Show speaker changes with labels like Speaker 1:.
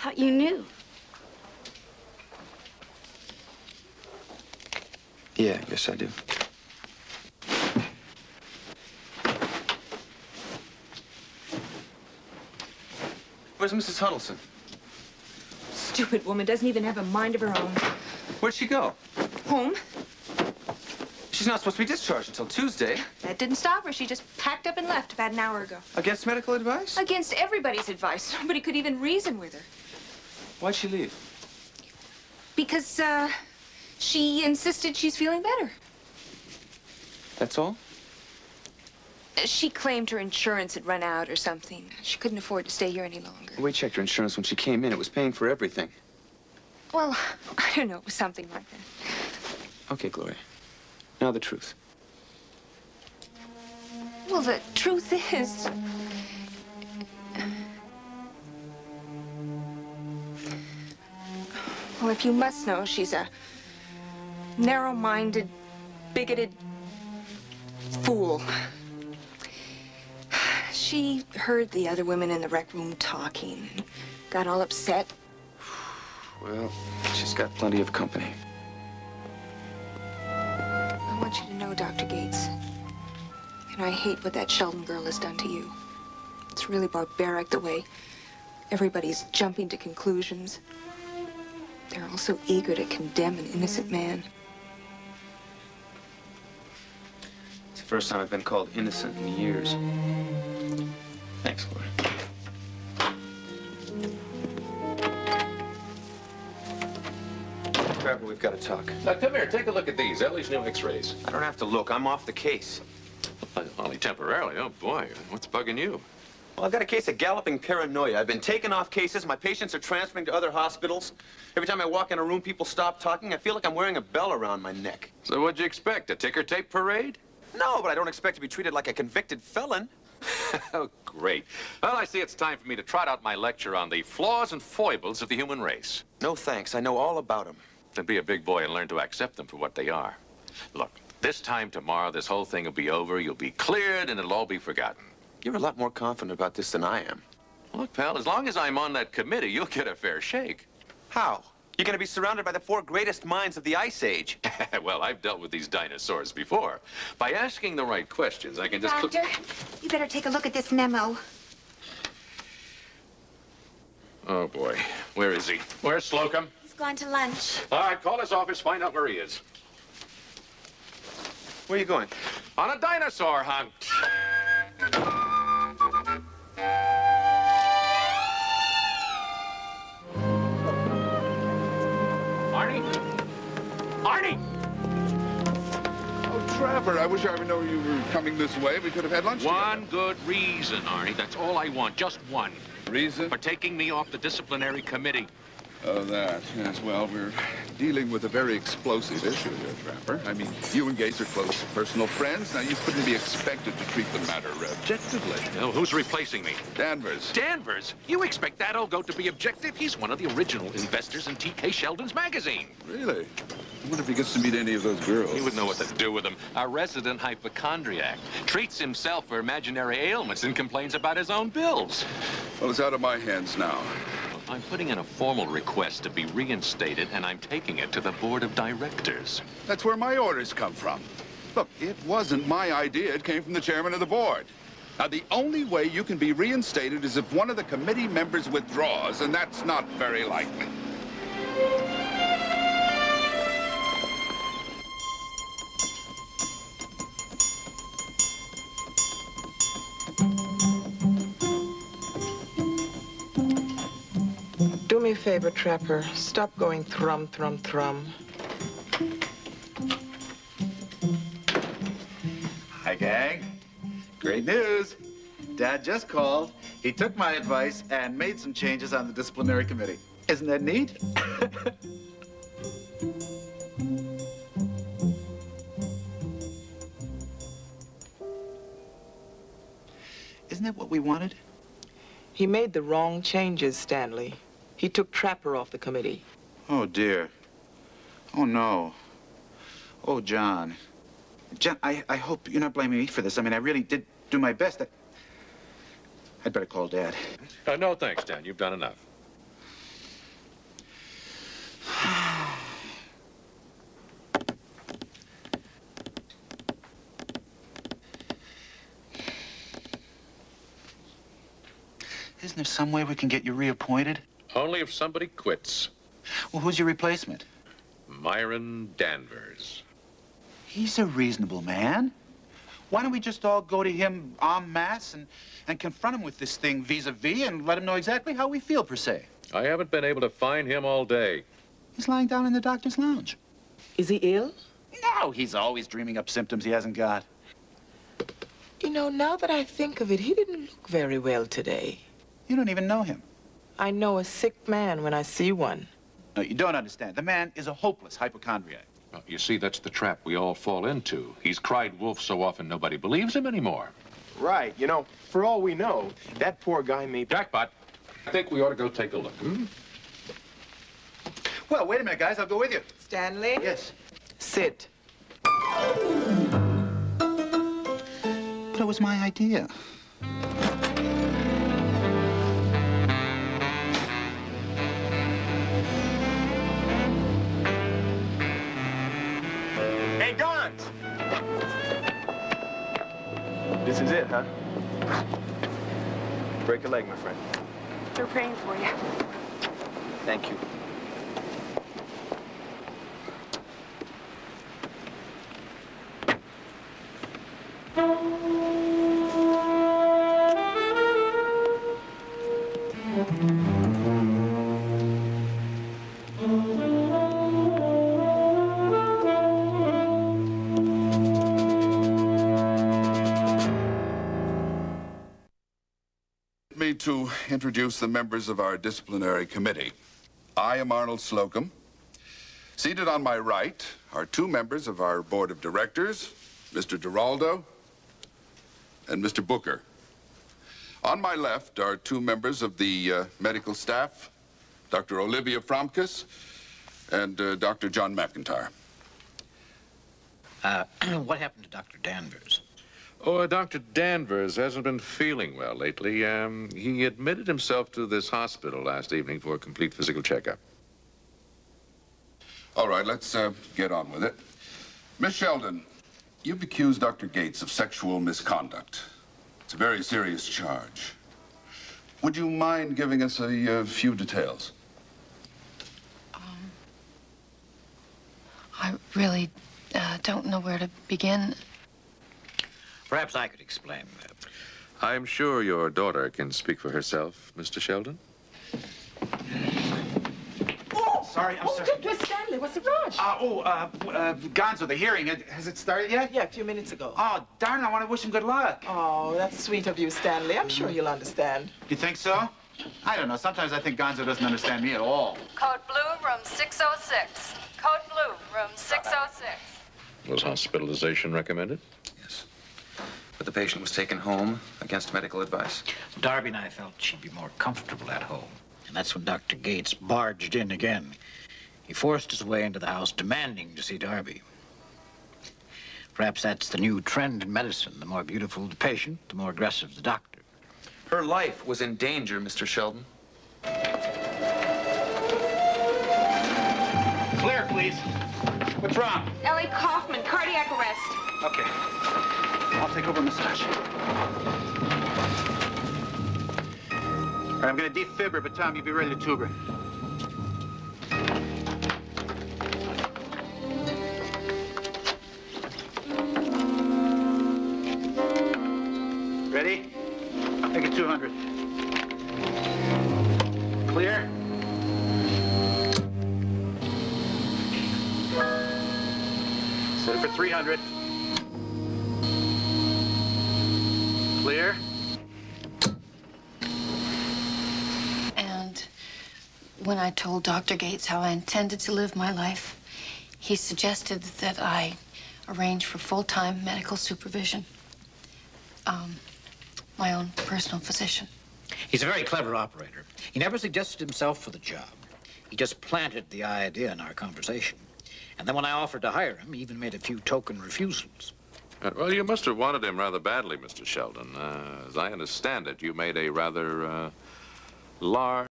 Speaker 1: thought you knew.
Speaker 2: Yeah, yes, I do. Where's Mrs. Huddleston?
Speaker 3: Stupid woman doesn't even have a mind of her own.
Speaker 2: Where'd she go?
Speaker 3: Home?
Speaker 2: She's not supposed to be discharged until Tuesday.
Speaker 3: That didn't stop her. She just packed up and left about an hour ago.
Speaker 2: Against medical advice?
Speaker 3: Against everybody's advice. Nobody could even reason with her.
Speaker 2: Why'd she leave?
Speaker 3: Because, she insisted she's feeling better.
Speaker 2: That's all?
Speaker 3: She claimed her insurance had run out or something. She couldn't afford to stay here any longer.
Speaker 2: We checked her insurance when she came in. It was paying for everything.
Speaker 3: Well, I don't know. It was something like that.
Speaker 2: Okay, Gloria. Now the truth.
Speaker 3: Well, the truth is... Well, if you must know, she's a narrow-minded, bigoted fool. She heard the other women in the rec room talking and got all upset.
Speaker 2: Well, she's got plenty of company.
Speaker 3: I want you to know, Dr. Gates, and I hate what that Sheldon girl has done to you. It's really barbaric the way everybody's jumping to conclusions. They're all so eager to condemn an innocent man.
Speaker 2: It's the first time I've been called innocent in years. Thanks, Gloria. Trevor, we've got to talk.
Speaker 4: Now, come here. Take a look at these. Ellie's new x-rays.
Speaker 2: I don't have to look. I'm off the case.
Speaker 4: Only temporarily. Oh, boy. What's bugging you?
Speaker 2: Well, I've got a case of galloping paranoia. I've been taken off cases. My patients are transferring to other hospitals. Every time I walk in a room, people stop talking. I feel like I'm wearing a bell around my neck.
Speaker 4: So what'd you expect? A ticker tape parade?
Speaker 2: No, but I don't expect to be treated like a convicted felon.
Speaker 4: Oh, great. Well, I see it's time for me to trot out my lecture on the flaws and foibles of the human race.
Speaker 2: No thanks. I know all about them.
Speaker 4: Then be a big boy and learn to accept them for what they are. Look, this time tomorrow, this whole thing will be over. You'll be cleared, and it'll all be forgotten.
Speaker 2: You're a lot more confident about this than I am.
Speaker 4: Look, pal, as long as I'm on that committee, you'll get a fair shake.
Speaker 2: How? You're going to be surrounded by the 4 greatest minds of the Ice Age.
Speaker 4: Well, I've dealt with these dinosaurs before. By asking the right questions, I can just...
Speaker 5: Doctor, you better take a look at this memo.
Speaker 4: Oh, boy. Where is he? Where's Slocum?
Speaker 5: He's gone to lunch.
Speaker 4: All right, call his office, find out where he is.
Speaker 2: Where are you going?
Speaker 4: On a dinosaur hunt. Arnie? Arnie!
Speaker 6: Oh, Trevor, I wish I would know you were coming this way. We could have had lunch
Speaker 4: One
Speaker 6: together.
Speaker 4: good reason, Arnie. That's all I want. Just one.
Speaker 6: Reason?
Speaker 4: For taking me off the disciplinary committee.
Speaker 6: Oh, that. Yes, well, we're dealing with a very explosive issue here, Trapper. I mean, you and Gates are close personal friends. Now, you couldn't be expected to treat the matter objectively.
Speaker 4: Oh, who's replacing me?
Speaker 6: Danvers.
Speaker 4: Danvers? You expect that old goat to be objective? He's one of the original investors in T.K. Sheldon's magazine.
Speaker 6: Really? I wonder if he gets to meet any of those girls.
Speaker 4: He would know what to do with them. A resident hypochondriac. Treats himself for imaginary ailments and complains about his own bills.
Speaker 6: Well, it's out of my hands now.
Speaker 4: I'm putting in a formal request to be reinstated, and I'm taking it to the board of directors.
Speaker 6: That's where my orders come from. Look, it wasn't my idea. It came from the chairman of the board. Now, the only way you can be reinstated is if one of the committee members withdraws, and that's not very likely.
Speaker 7: Do me a favor, Trapper. Stop going thrum, thrum, thrum.
Speaker 8: Hi, gang. Great news. Dad just called. He took my advice and made some changes on the disciplinary committee. Isn't that neat? Isn't that what we wanted?
Speaker 7: He made the wrong changes, Stanley. He took Trapper off the committee.
Speaker 8: Oh, dear. Oh, no. Oh, John. John, I hope you're not blaming me for this. I mean, I really did do my best. I'd better call Dad.
Speaker 4: No, thanks, Dan. You've done enough.
Speaker 8: there some way we can get you reappointed?
Speaker 4: Only if somebody quits.
Speaker 8: Well, who's your replacement?
Speaker 4: Myron Danvers.
Speaker 8: He's a reasonable man. Why don't we just all go to him en masse and confront him with this thing vis-a-vis and let him know exactly how we feel, per se?
Speaker 4: I haven't been able to find him all day.
Speaker 8: He's lying down in the doctor's lounge.
Speaker 7: Is he ill?
Speaker 8: No, he's always dreaming up symptoms he hasn't got.
Speaker 7: You know, now that I think of it, he didn't look very well today.
Speaker 8: You don't even know him.
Speaker 7: I know a sick man when I see one.
Speaker 8: No, you don't understand. The man is a hopeless hypochondriac.
Speaker 4: Well, you see, that's the trap we all fall into. He's cried wolf so often nobody believes him anymore.
Speaker 1: Right. You know, for all we know, that poor guy may...
Speaker 4: Jackpot. I think we ought to go take a look.
Speaker 8: Well, wait a minute, guys. I'll go with you.
Speaker 7: Stanley?
Speaker 8: Yes.
Speaker 7: Sit.
Speaker 8: But it was my idea.
Speaker 1: Hey, Gons! This is it, huh? Break a leg, my friend.
Speaker 3: They're praying for you.
Speaker 1: Thank you.
Speaker 6: Me to introduce the members of our disciplinary committee. I am Arnold Slocum. Seated on my right are two members of our board of directors, Mr. Giraldo and Mr. Booker. On my left are two members of the medical staff, Dr. Olivia Fromkes and Dr. John McIntyre.
Speaker 9: What happened to Dr. Danvers?
Speaker 4: Oh, Dr. Danvers hasn't been feeling well lately. He admitted himself to this hospital last evening for a complete physical checkup.
Speaker 6: All right, let's get on with it. Miss Sheldon, you've accused Dr. Gates of sexual misconduct. It's a very serious charge. Would you mind giving us a few details?
Speaker 10: I really don't know where to begin.
Speaker 9: Perhaps I could explain.
Speaker 4: I'm sure your daughter can speak for herself, Mr. Sheldon.
Speaker 8: Sorry, I'm sorry.
Speaker 7: Miss Stanley, what's the rush?
Speaker 8: Gonzo, the hearing, has it started yet?
Speaker 7: Yeah, a few minutes ago.
Speaker 8: Oh, darn, I want to wish him good luck.
Speaker 7: Oh, that's sweet of you, Stanley. I'm sure you'll understand.
Speaker 8: You think so? I don't know. Sometimes I think Gonzo doesn't understand me at all.
Speaker 11: Code blue, room 606. Code blue, room 606.
Speaker 4: Was hospitalization recommended?
Speaker 2: Yes. But the patient was taken home against medical advice.
Speaker 9: Darby and I felt she'd be more comfortable at home. And that's when Dr. Gates barged in again. He forced his way into the house, demanding to see Darby. Perhaps that's the new trend in medicine. The more beautiful the patient, the more aggressive the doctor.
Speaker 2: Her life was in danger, Mr. Sheldon.
Speaker 8: Clear, please. What's wrong?
Speaker 3: Ellie Kaufman, cardiac arrest.
Speaker 8: Okay. I'll take over massage. All right, I'm going to defib her, but Tom, you be ready to tube her. Ready? Make it 200. Clear? Set it for 300. Clear?
Speaker 10: And when I told Dr. Gates how I intended to live my life, he suggested that I arrange for full-time medical supervision. My own personal physician.
Speaker 9: He's a very clever operator. He never suggested himself for the job. He just planted the idea in our conversation. And then when I offered to hire him, he even made a few token refusals.
Speaker 4: Well, you must have wanted him rather badly, Mr. Sheldon. As I understand it, you made a rather large